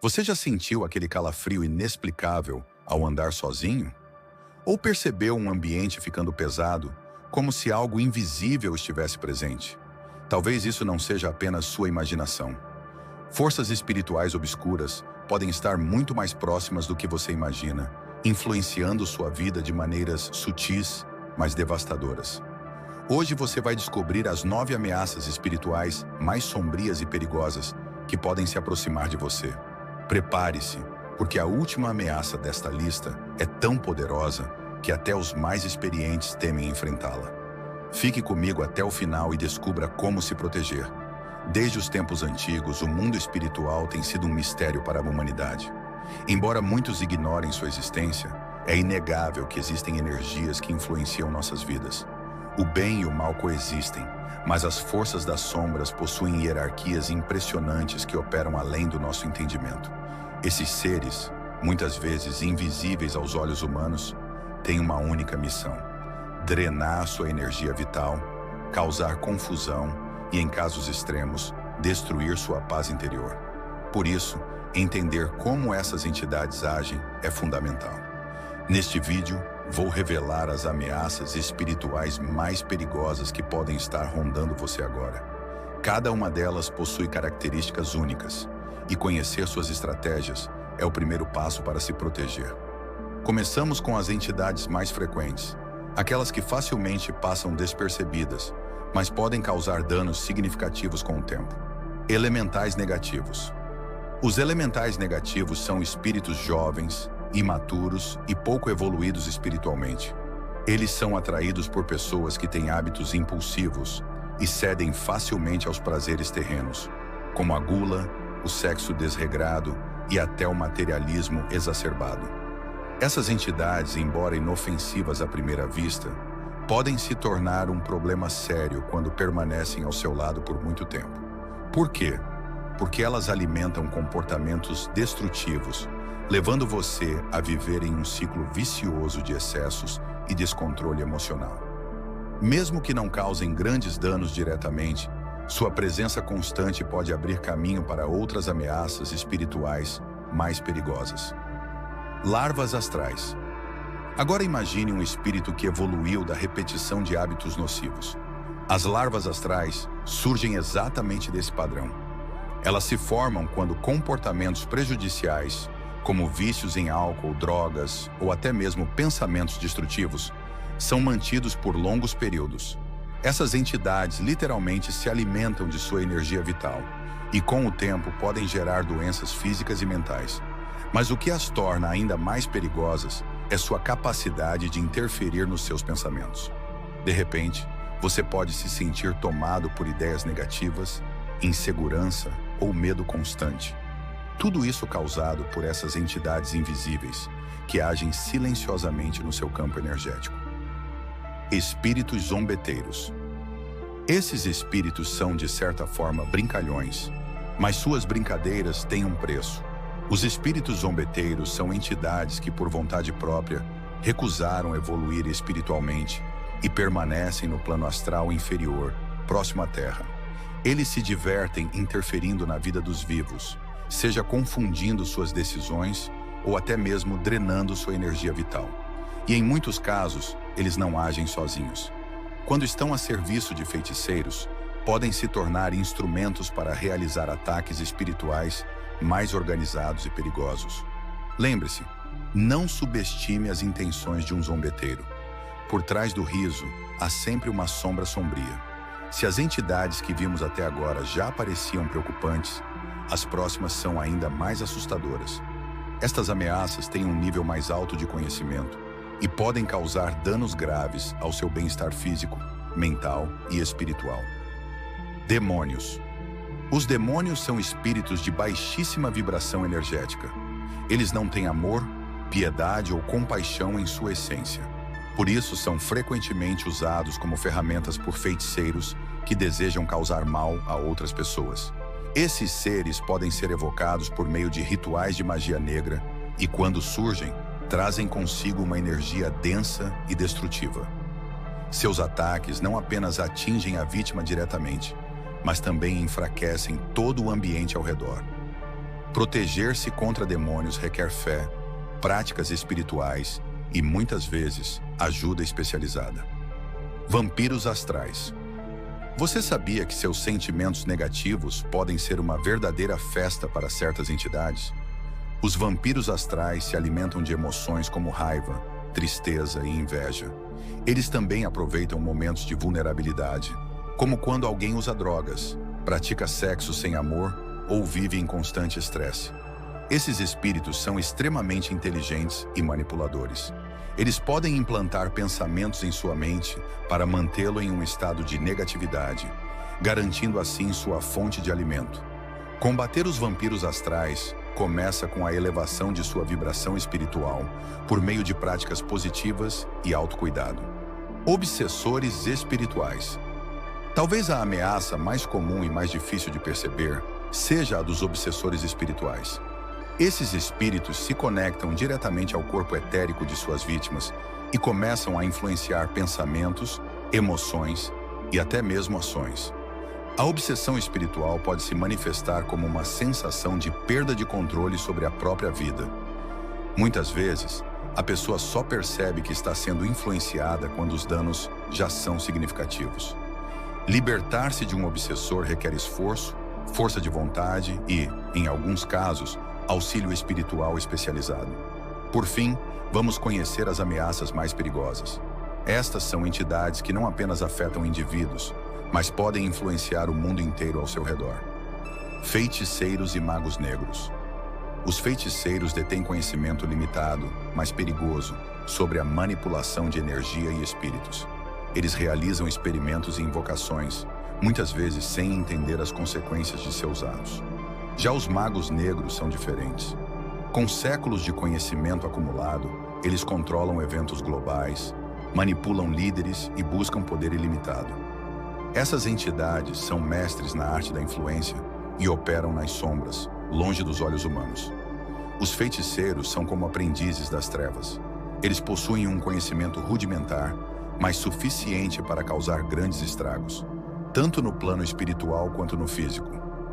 Você já sentiu aquele calafrio inexplicável ao andar sozinho? Ou percebeu um ambiente ficando pesado, como se algo invisível estivesse presente? Talvez isso não seja apenas sua imaginação. Forças espirituais obscuras podem estar muito mais próximas do que você imagina, influenciando sua vida de maneiras sutis, mas devastadoras. Hoje você vai descobrir as 9 ameaças espirituais mais sombrias e perigosas que podem se aproximar de você. Prepare-se, porque a última ameaça desta lista é tão poderosa que até os mais experientes temem enfrentá-la. Fique comigo até o final e descubra como se proteger. Desde os tempos antigos, o mundo espiritual tem sido um mistério para a humanidade. Embora muitos ignorem sua existência, é inegável que existem energias que influenciam nossas vidas. O bem e o mal coexistem, mas as forças das sombras possuem hierarquias impressionantes que operam além do nosso entendimento. Esses seres, muitas vezes invisíveis aos olhos humanos, têm uma única missão: drenar sua energia vital, causar confusão e, em casos extremos, destruir sua paz interior. Por isso, entender como essas entidades agem é fundamental. Neste vídeo, vou revelar as ameaças espirituais mais perigosas que podem estar rondando você agora. Cada uma delas possui características únicas, e conhecer suas estratégias é o primeiro passo para se proteger. Começamos com as entidades mais frequentes, aquelas que facilmente passam despercebidas, mas podem causar danos significativos com o tempo. Elementais negativos. Os elementais negativos são espíritos jovens, imaturos e pouco evoluídos espiritualmente. Eles são atraídos por pessoas que têm hábitos impulsivos e cedem facilmente aos prazeres terrenos, como a gula, o sexo desregrado e até o materialismo exacerbado. Essas entidades, embora inofensivas à primeira vista, podem se tornar um problema sério quando permanecem ao seu lado por muito tempo. Por quê? Porque elas alimentam comportamentos destrutivos, levando você a viver em um ciclo vicioso de excessos e descontrole emocional. Mesmo que não causem grandes danos diretamente, sua presença constante pode abrir caminho para outras ameaças espirituais mais perigosas. Larvas astrais. Agora imagine um espírito que evoluiu da repetição de hábitos nocivos. As larvas astrais surgem exatamente desse padrão. Elas se formam quando comportamentos prejudiciais, como vícios em álcool, drogas ou até mesmo pensamentos destrutivos, são mantidos por longos períodos. Essas entidades literalmente se alimentam de sua energia vital e, com o tempo, podem gerar doenças físicas e mentais. Mas o que as torna ainda mais perigosas é sua capacidade de interferir nos seus pensamentos. De repente, você pode se sentir tomado por ideias negativas, insegurança ou medo constante. Tudo isso causado por essas entidades invisíveis que agem silenciosamente no seu campo energético. Espíritos zombeteiros. Esses espíritos são, de certa forma, brincalhões, mas suas brincadeiras têm um preço. Os espíritos zombeteiros são entidades que, por vontade própria, recusaram evoluir espiritualmente e permanecem no plano astral inferior, próximo à Terra. Eles se divertem interferindo na vida dos vivos, seja confundindo suas decisões ou até mesmo drenando sua energia vital. E em muitos casos, eles não agem sozinhos. Quando estão a serviço de feiticeiros, podem se tornar instrumentos para realizar ataques espirituais mais organizados e perigosos. Lembre-se, não subestime as intenções de um zombeteiro. Por trás do riso, há sempre uma sombra sombria. Se as entidades que vimos até agora já pareciam preocupantes, as próximas são ainda mais assustadoras. Estas ameaças têm um nível mais alto de conhecimento e podem causar danos graves ao seu bem-estar físico, mental e espiritual. Demônios. Os demônios são espíritos de baixíssima vibração energética. Eles não têm amor, piedade ou compaixão em sua essência. Por isso, são frequentemente usados como ferramentas por feiticeiros que desejam causar mal a outras pessoas. Esses seres podem ser evocados por meio de rituais de magia negra e, quando surgem, trazem consigo uma energia densa e destrutiva. Seus ataques não apenas atingem a vítima diretamente, mas também enfraquecem todo o ambiente ao redor. Proteger-se contra demônios requer fé, práticas espirituais e, muitas vezes, ajuda especializada. Vampiros astrais. Você sabia que seus sentimentos negativos podem ser uma verdadeira festa para certas entidades? Os vampiros astrais se alimentam de emoções como raiva, tristeza e inveja. Eles também aproveitam momentos de vulnerabilidade, como quando alguém usa drogas, pratica sexo sem amor ou vive em constante estresse. Esses espíritos são extremamente inteligentes e manipuladores. Eles podem implantar pensamentos em sua mente para mantê-lo em um estado de negatividade, garantindo assim sua fonte de alimento. Combater os vampiros astrais começa com a elevação de sua vibração espiritual por meio de práticas positivas e autocuidado. Obsessores espirituais. Talvez a ameaça mais comum e mais difícil de perceber seja a dos obsessores espirituais. Esses espíritos se conectam diretamente ao corpo etérico de suas vítimas e começam a influenciar pensamentos, emoções e até mesmo ações. A obsessão espiritual pode se manifestar como uma sensação de perda de controle sobre a própria vida. Muitas vezes, a pessoa só percebe que está sendo influenciada quando os danos já são significativos. Libertar-se de um obsessor requer esforço, força de vontade e, em alguns casos, auxílio espiritual especializado. Por fim, vamos conhecer as ameaças mais perigosas. Estas são entidades que não apenas afetam indivíduos, mas podem influenciar o mundo inteiro ao seu redor. Feiticeiros e magos negros. Os feiticeiros detêm conhecimento limitado, mas perigoso, sobre a manipulação de energia e espíritos. Eles realizam experimentos e invocações, muitas vezes sem entender as consequências de seus atos. Já os magos negros são diferentes. Com séculos de conhecimento acumulado, eles controlam eventos globais, manipulam líderes e buscam poder ilimitado. Essas entidades são mestres na arte da influência e operam nas sombras, longe dos olhos humanos. Os feiticeiros são como aprendizes das trevas. Eles possuem um conhecimento rudimentar, mas suficiente para causar grandes estragos, tanto no plano espiritual quanto no físico.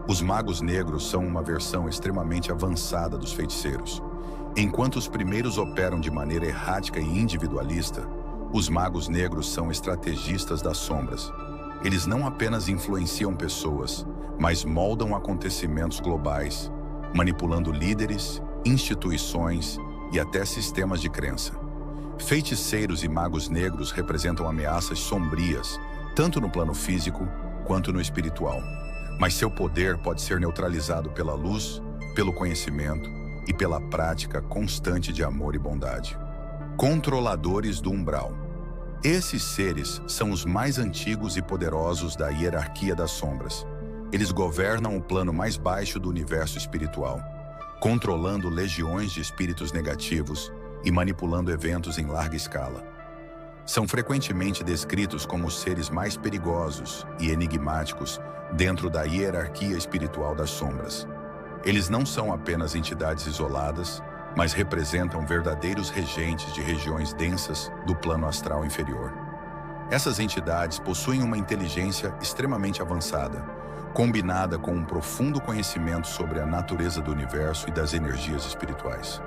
Os magos negros são uma versão extremamente avançada dos feiticeiros. Enquanto os primeiros operam de maneira errática e individualista, os magos negros são estrategistas das sombras. Eles não apenas influenciam pessoas, mas moldam acontecimentos globais, manipulando líderes, instituições e até sistemas de crença. Feiticeiros e magos negros representam ameaças sombrias, tanto no plano físico quanto no espiritual. Mas seu poder pode ser neutralizado pela luz, pelo conhecimento e pela prática constante de amor e bondade. Controladores do umbral. Esses seres são os mais antigos e poderosos da hierarquia das sombras. Eles governam o plano mais baixo do universo espiritual, controlando legiões de espíritos negativos e manipulando eventos em larga escala. São frequentemente descritos como os seres mais perigosos e enigmáticos dentro da hierarquia espiritual das sombras. Eles não são apenas entidades isoladas, mas representam verdadeiros regentes de regiões densas do plano astral inferior. Essas entidades possuem uma inteligência extremamente avançada, combinada com um profundo conhecimento sobre a natureza do universo e das energias espirituais.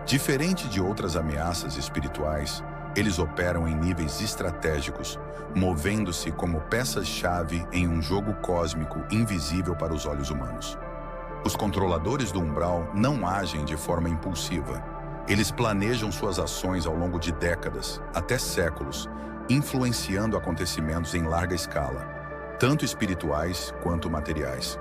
Diferente de outras ameaças espirituais, eles operam em níveis estratégicos, movendo-se como peças-chave em um jogo cósmico invisível para os olhos humanos. Os controladores do umbral não agem de forma impulsiva. Eles planejam suas ações ao longo de décadas, até séculos, influenciando acontecimentos em larga escala, tanto espirituais quanto materiais.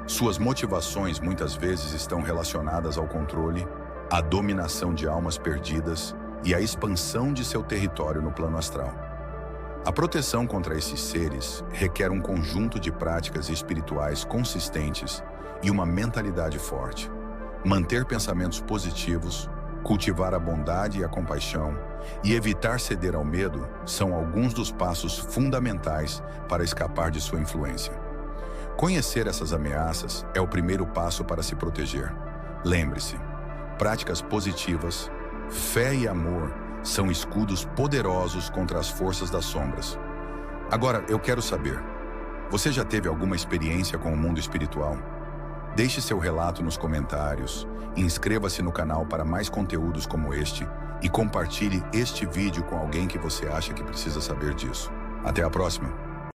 Suas motivações muitas vezes estão relacionadas ao controle, à dominação de almas perdidas e à expansão de seu território no plano astral. A proteção contra esses seres requer um conjunto de práticas espirituais consistentes e uma mentalidade forte. Manter pensamentos positivos, cultivar a bondade e a compaixão e evitar ceder ao medo são alguns dos passos fundamentais para escapar de sua influência. Conhecer essas ameaças é o primeiro passo para se proteger. Lembre-se, práticas positivas, fé e amor são escudos poderosos contra as forças das sombras. Agora, eu quero saber, você já teve alguma experiência com o mundo espiritual? Deixe seu relato nos comentários, inscreva-se no canal para mais conteúdos como este e compartilhe este vídeo com alguém que você acha que precisa saber disso. Até a próxima!